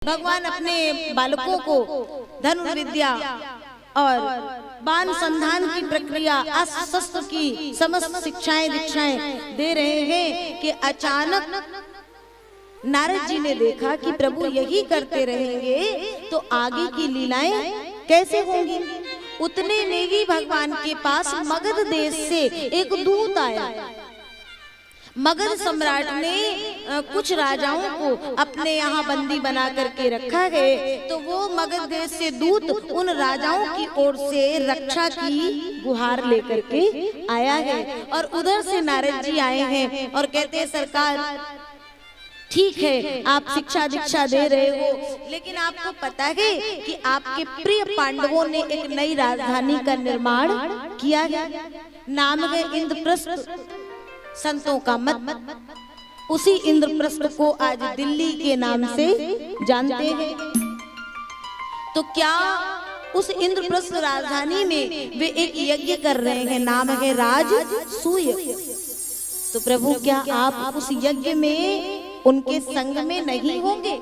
भगवान अपने बालकों को धनुर्विद्या और बाण संधान की प्रक्रिया, अस्त्र की समस्त शिक्षाएं दीक्षाएं दे रहे हैं कि अचानक नारद जी ने देखा कि प्रभु यही करते रहेंगे तो आगे की लीलाएं कैसे होंगी। उतने में ही भगवान के पास मगध देश से एक दूत आया। मगध सम्राट ने कुछ राजाओं को अपने यहाँ बंदी बना करके रखा है, तो वो मगध देश से दूत उन राजाओं की ओर से रक्षा की गुहार लेकर के आया है। और उधर से नारद जी आए हैं और कहते हैं सरकार ठीक है आप शिक्षा दीक्षा दे रहे हो, लेकिन आपको पता है कि आपके प्रिय पांडवों ने एक नई राजधानी का निर्माण किया है, नाम है इंद्रप्रस्थ। संतों का मत उसी इंद्रप्रस्थ को आज दिल्ली के नाम से जानते हैं। तो क्या उस इंद्रप्रस्थ राजधानी में वे एक यज्ञ कर रहे हैं, नाम है राजसूय। तो प्रभु क्या आप उस यज्ञ में उनके संग में नहीं होंगे?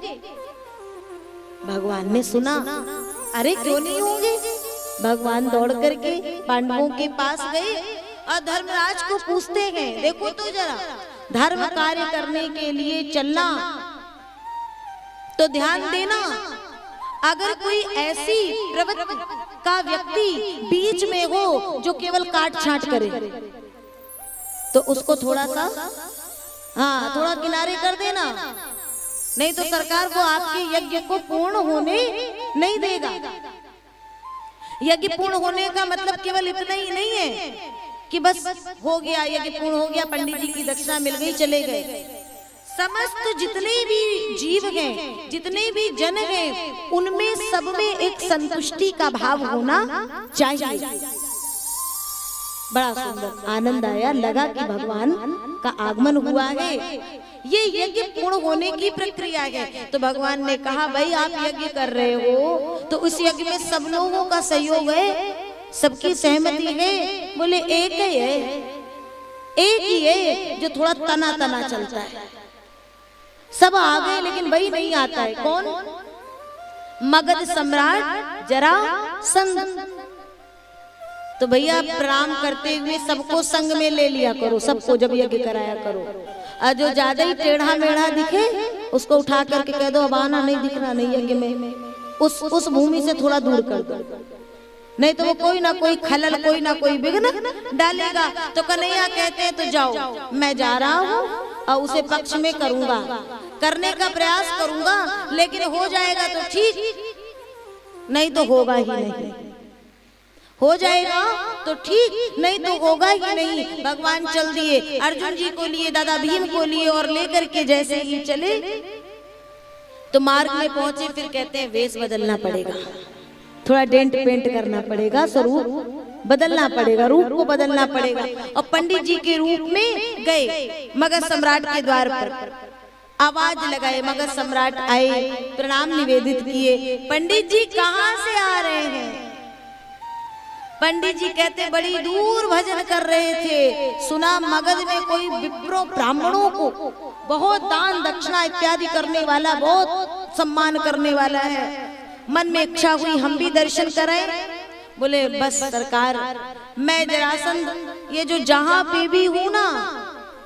भगवान ने सुना, अरे क्यों नहीं होंगे। भगवान दौड़ करके पांडवों के पास गए और धर्मराज को पूछते हैं, देखो तो जरा धर्म कार्य करने के लिए चलना तो ध्यान देना, अगर कोई ऐसी प्रवृत्ति का व्यक्ति बीच में हो जो केवल काट छांट करे तो उसको थोड़ा सा थोड़ा किनारे कर देना, नहीं तो सरकार को आपके यज्ञ को पूर्ण होने नहीं देगा। यज्ञ पूर्ण होने का मतलब केवल इतना ही नहीं है कि बस हो गया यज्ञ पूर्ण हो गया, पंडित जी की दक्षिणा मिल गई चले गए। समस्त जितने भी जीव हैं, जितने भी जन हैं, उनमें सब में एक संतुष्टि का भाव होना चाहिए। बड़ा सुंदर आनंद आया, लगा कि भगवान का आगमन हुआ है, ये यज्ञ पूर्ण होने की प्रक्रिया है। तो भगवान ने कहा भाई आप यज्ञ कर रहे हो तो उस यज्ञ में सब लोगों का सहयोग है, सबकी सहमति है। बोले एक ही है, एक ही है जो थोड़ा तना तना चलता है। सब आ गए लेकिन वही नहीं आता है। कौन? मगध सम्राट जरासंध। तो भैया प्रणाम करते हुए सबको संग में ले लिया करो, सबको जब यज्ञ कराया करो। और जो ज्यादा ही टेढ़ा मेढ़ा दिखे उसको उठा करके कह दो अब आना नहीं, दिखना नहीं यज्ञ में, उस भूमि से थोड़ा दूर कर दो, नहीं तो वो कोई ना कोई खलल, कोई ना कोई विघ्न डालेगा। तो कन्हैया कहते हैं तो जाओ, मैं जा रहा हूँ और उसे पक्ष में करूंगा, करने का प्रयास करूंगा, लेकिन हो जाएगा तो ठीक, नहीं तो होगा ही नहीं। हो जाएगा तो ठीक, नहीं तो होगा ही नहीं। भगवान चल दिए, अर्जुन जी को लिए, दादा भीम को लिए और लेकर के जैसे ही चले तो मार्ग में पहुंचे। फिर कहते हैं वेश बदलना पड़ेगा, थोड़ा डेंट पेंट करना पड़ेगा, स्वरूप बदलना पड़ेगा, रूप को बदलना पड़ेगा। और पंडित जी के रूप में गए मगध सम्राट के द्वार पर, आवाज लगाए। मगध सम्राट आए, प्रणाम निवेदित किए। पंडित जी कहाँ से आ रहे हैं? पंडित जी कहते बड़ी दूर भजन कर रहे थे, सुना मगध में कोई विप्रो ब्राह्मणों को बहुत दान दक्षिणा इत्यादि करने वाला, बहुत सम्मान करने वाला है। मन में इच्छा हुई हम भी दर्शन कराएं। बोले बस सरकार, मैं जरासंध ये जो जहां पे भी हूं ना,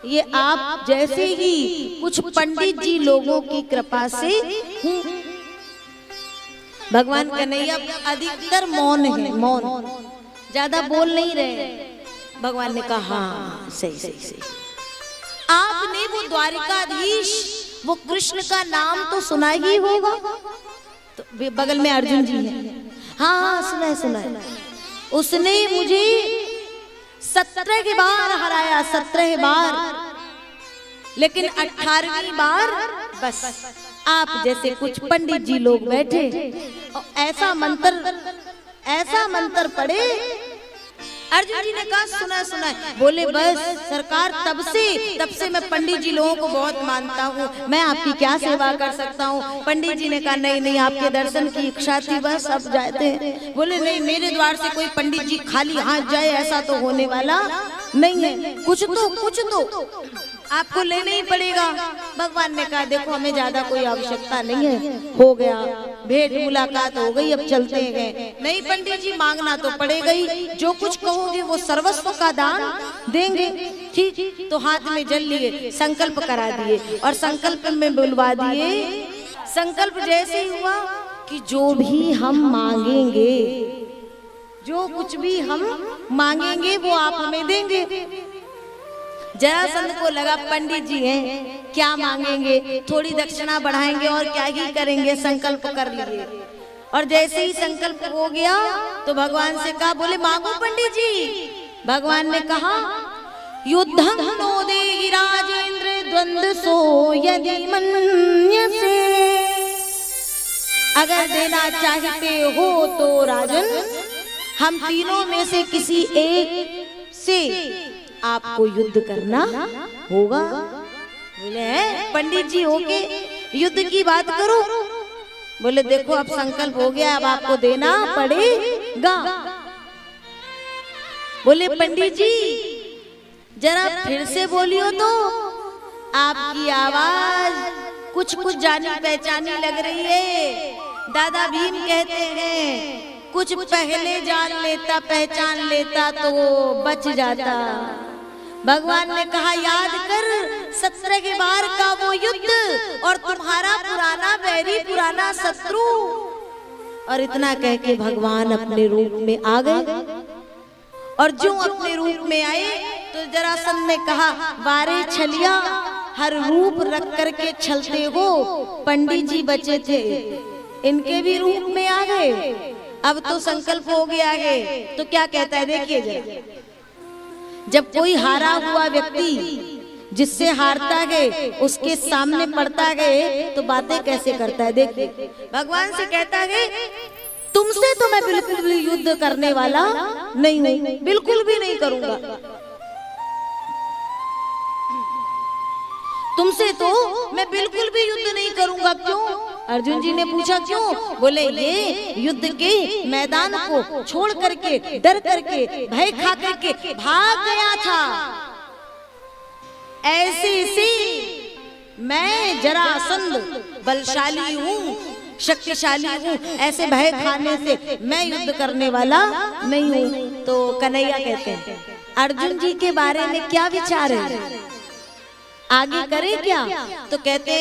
ये आप जैसे ही कुछ पंडित जी लोगों की कृपा से हूं। भगवान कन्हैया अधिकतर मौन है, मौन, ज्यादा बोल नहीं रहे। भगवान ने कहा हाँ सही सही सही, आपने वो द्वारिकाधीश वो कृष्ण का नाम तो सुना ही होगा। तो बगल में अर्जुन जी है, हाँ हाँ सुना है सुना है। उसने मुझे 17 बार हराया, 17 बार, लेकिन 18वीं बार बस आप जैसे कुछ पंडित जी लोग बैठे और ऐसा मंत्र पढ़े। अर्जुन जी ने कहा सुना सुना। बोले बस सरकार, तब से मैं पंडित जी लोगों को बहुत मानता हूँ, मैं आपकी क्या सेवा कर सकता हूँ? पंडित जी ने कहा नहीं नहीं, आपके दर्शन की इच्छा थी, बस अब जाते हैं। बोले नहीं, मेरे द्वार से कोई पंडित जी खाली हाथ जाए ऐसा तो होने वाला नहीं है, कुछ तो आपको लेना ही पड़ेगा। भगवान ने कहा देखो हमें ज्यादा कोई आवश्यकता नहीं है, हो गया भेंट मुलाकात हो गई, अब चलते हैं। नहीं पंडित जी मांगना तो पड़ेगा ही, जो कुछ कहोगे वो सर्वस्व का दान देंगे। ठीक, तो हाथ में जल लिए, संकल्प करा दिए और संकल्प में बुलवा दिए। संकल्प जैसे ही हुआ कि जो भी हम मांगेंगे, जो कुछ भी हम मांगेंगे वो आप हमें देंगे। जरासंध को लगा पंडित जी हैं, क्या मांगेंगे, थोड़ी दक्षिणा बढ़ाएंगे और क्या ही करेंगे, संकल्प कर लिए। और जैसे ही संकल्प हो गया तो भगवान से कहा, बोले मांगो पंडित जी। भगवान ने कहा युद्धं नो देहि राजेंद्र द्वंद्व सो यदि मन्यसे, अगर देना चाहते हो तो राजन हम तीनों में से किसी एक से आपको युद्ध करना होगा। बोले पंडित जी होके युद्ध की बात करो। बोले देखो अब संकल्प हो गया, अब आपको देना पड़ेगा। बोले पंडित जी जरा फिर से बोलियो तो, आपकी आवाज कुछ कुछ जानी पहचानी लग रही है। दादा भीम कहते हैं कुछ पहले जान लेता पहचान लेता तो बच जाता। भगवान ने कहा याद कर 17 के बार का वो युद्ध और तुम्हारा पुराना बैरी पुराना शत्रु। और इतना कह के भगवान अपने रूप में आ गए। और जो अपने रूप में आए तो जरासंध ने कहा वारे छलिया, हर रूप रख करके छलते हो। पंडित जी बचे थे, इनके भी रूप में आ गए। अब तो संकल्प हो गया है, तो क्या कहता है देखिए जरा। जब कोई हारा हुआ व्यक्ति जिससे हारता है उसके सामने पड़ता है तो बातें कैसे करता है देखिए। भगवान से कहता है तुमसे तो मैं बिल्कुल भी युद्ध करने वाला नहीं हूं, बिल्कुल भी नहीं करूंगा। तुमसे तो मैं बिल्कुल भी युद्ध नहीं करूंगा। क्यों? अर्जुन जी ने पूछा क्यों? बोले ये युद्ध के मैदान को छोड़ करके, डर करके, भय खा करके भाग गया था। ऐसे से मैं जरासंध बलशाली हूँ, शक्तिशाली हूँ, ऐसे भय खाने से मैं युद्ध करने वाला नहीं हूँ। तो कन्हैया कहते हैं अर्जुन जी के बारे में क्या विचार है, आगे करे क्या? तो कहते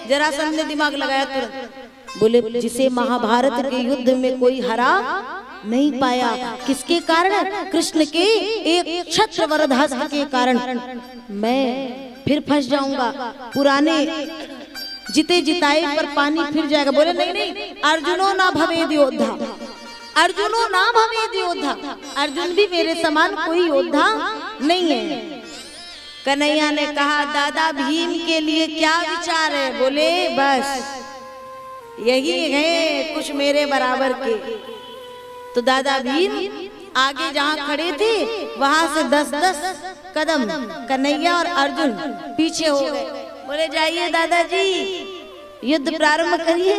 जरासंध ने दिमाग लगाया तुरंत। बोले जिसे महाभारत के युद्ध में कोई हरा नहीं पाया, किसके कारण? कृष्ण के एक छत्र वरदहस्त के कारण मैं फिर फंस जाऊंगा, पुराने जिते जिताए पर पानी फिर जाएगा। बोले नहीं नहीं, अर्जुनो ना भवेद योद्धा, अर्जुनो ना भवेद योद्धा, अर्जुन भी मेरे समान कोई योद्धा नहीं है। कन्हैया ने कहा दादा भीम के लिए क्या विचार है? बोले बस यही है कुछ मेरे बराबर के। तो दादा भीम आगे जहाँ खड़े थे वहां से 10-10 कदम कन्हैया और अर्जुन पीछे हो गए। बोले जाइए दादाजी युद्ध प्रारंभ करिए,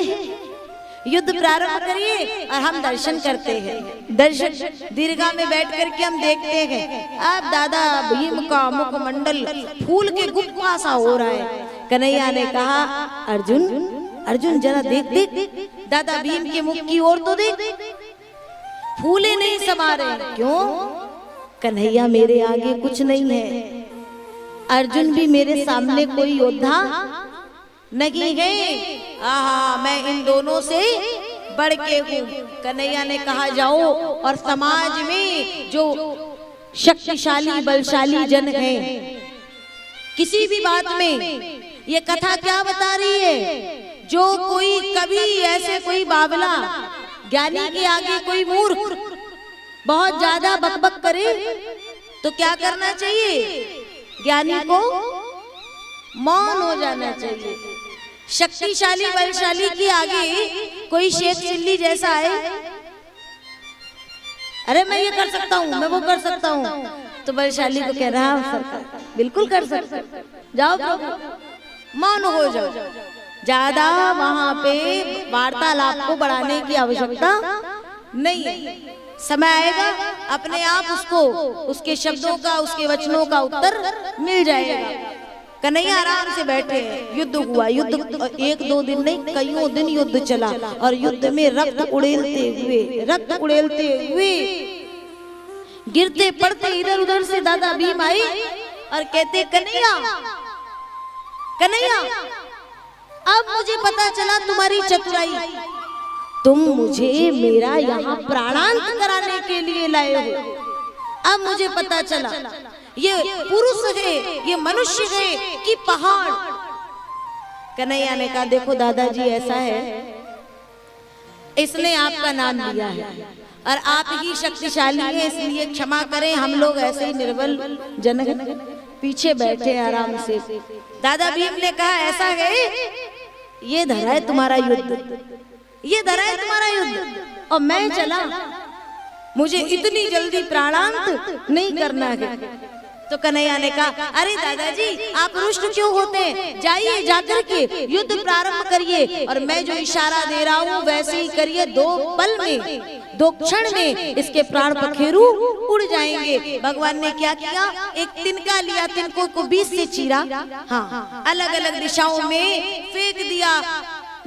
युद्ध प्रारंभ करिए और हम दर्शन करते हैं। दर्शन दीर्घा में बैठ करके हम देखते हैं अब दादा भीम का मुखमंडल फूल के गुफा सा हो रहा है। कन्हैया ने कहा अर्जुन अर्जुन जरा देख देख, दादा भीम के मुख की ओर तो देख, फूले नहीं समा रहे। क्यों? कन्हैया मेरे आगे कुछ नहीं है, अर्जुन भी मेरे सामने कोई योद्धा नहीं है। आहा मैं इन दोनों से बढ़ के हूँ। कन्हैया ने कहा जाओ और समाज में जो शक्तिशाली बलशाली जन है, किसी भी बात में ये कथा क्या बता रही है? जो कोई कभी ऐसे कोई बावला ज्ञानी के आगे कोई मूर्ख बहुत ज्यादा बकबक करे तो क्या करना चाहिए? ज्ञानी को मौन हो जाना चाहिए। शक्तिशाली बलशाली के आगे कोई शेख चिल्ली जैसा है, अरे मैं ये कर सकता हूँ, मैं वो कर सकता हूँ, तो बलशाली को कह रहा है सरकार बिल्कुल कर सकते, जाओ प्रभु मौन हो जाओ। ज्यादा वहां पे वार्तालाप को बढ़ाने की आवश्यकता नहीं है। समय आएगा अपने आप उसको उसके शब्दों का उसके वचनों का उत्तर मिल जाएगा। कन्हैया आराम से बैठे हैं। युद्ध हुआ, युद्ध एक दो दिन नहीं, कईयों दिन युद्ध चला और युद्ध में रक्त उड़ेलते हुए गिरते पड़ते इधर उधर से दादा भीम आई और कहते कन्हैया कन्हैया, अब मुझे पता चला तुम्हारी चतुराई। तुम मुझे मेरा यहाँ प्राणांत कराने के लिए लाए हो। अब मुझे पता चला ये पुरुष है, ये मनुष्य है कि पहाड़। कन्हैया ने कहा देखो दादाजी, ऐसा है, इसने आपका नाम लिया है और आप ही शक्तिशाली हैं, इसलिए क्षमा करें, हम लोग ऐसे ही निर्बल जनक पीछे बैठे आराम से। दादा भीम ने कहा ऐसा है, ये धरा है तुम्हारा युद्ध, ये धरा है तुम्हारा युद्ध और मैं चला, मुझे इतनी जल्दी प्राणांत नहीं करना है। तो कन्हैया ने कहा अरे दादाजी, आप रुष्ट क्यों होते हैं, जाइए जाकर के युद्ध प्रारंभ करिए और मैं जो इशारा दे रहा हूँ वैसे ही करिए, 2 पल में 2 क्षण में इसके प्राण पखेरु उड़ जाएंगे। भगवान ने क्या किया, एक तिनका लिया, तिनकों को बीच से चीरा, हाँ, अलग अलग दिशाओं में फेंक दिया।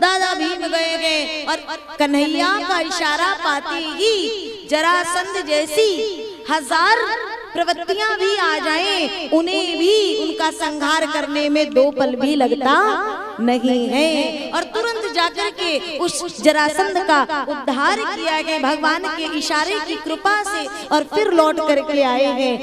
दादा भीम गए और कन्हैया का इशारा पाते ही जरासंध जैसी 1000 प्रवृत्तियां भी आ जाएं, उन्हें भी उनका संहार करने में 2 पल भी लगता नहीं है। और तुरंत जाकर के उस जरासंध का उद्धार किया गया भगवान के इशारे की कृपा से और फिर लौट करके आए हैं।